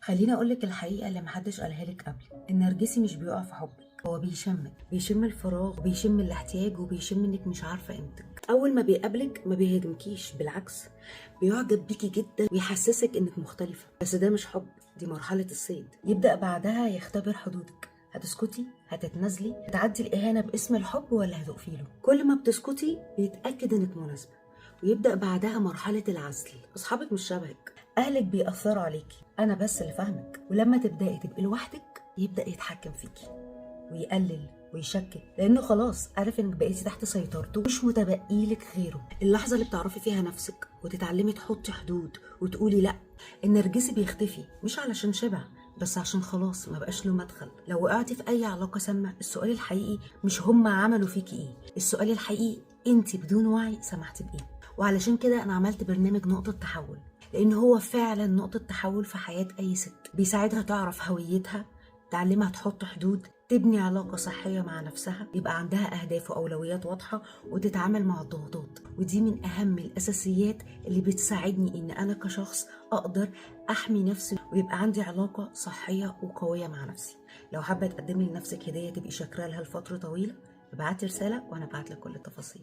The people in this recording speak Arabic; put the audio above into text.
خليني اقولك الحقيقه اللي محدش قالها لك قبل. النرجسي مش بيقع في حبك، هو بيشمك، بيشم الفراغ وبيشم الاحتياج وبيشم انك مش عارفه قيمتك. اول ما بيقابلك ما بيهاجمكيش، بالعكس بيعجب بيكي جدا ويحسسك انك مختلفه. بس ده مش حب، دي مرحله الصيد. يبدا بعدها يختبر حدودك. هتسكتي؟ هتتنازلي؟ هتعدي الاهانه باسم الحب ولا هتقفي له؟ كل ما بتسكتي بيتاكد انك مناسبه، ويبدأ بعدها مرحلة العزل. أصحابك مش شبهك، أهلك بيأثروا عليكي، أنا بس اللي فاهمك. ولما تبدأي تبقي لوحدك يبدأ يتحكم فيكي ويقلل ويشكك، لأنه خلاص عارف إنك بقيتي تحت سيطرته، مش متبقي لك غيره. اللحظة اللي بتعرفي فيها نفسك وتتعلمي تحطي حدود وتقولي لأ. النرجسي بيختفي مش علشان شبع، بس عشان خلاص ما بقاش له مدخل. لو وقعتي في اي علاقه سامه، السؤال الحقيقي مش هم عملوا فيكي ايه، السؤال الحقيقي انت بدون وعي سمحتي بايه. وعلشان كده انا عملت برنامج نقطه تحول، لان هو فعلا نقطه تحول في حياه اي ست. بيساعدها تعرف هويتها، تعلمها تحط حدود، تبني علاقة صحية مع نفسها، يبقى عندها أهداف وأولويات واضحة، وتتعامل مع الضغوطات. ودي من أهم الأساسيات اللي بتساعدني إن أنا كشخص أقدر أحمي نفسي ويبقى عندي علاقة صحية وقوية مع نفسي. لو حابة تقدمي لنفسك هدية تبقي شاكرة لها لفترة طويلة، ابعتي رسالة وأنا ابعتلك كل التفاصيل.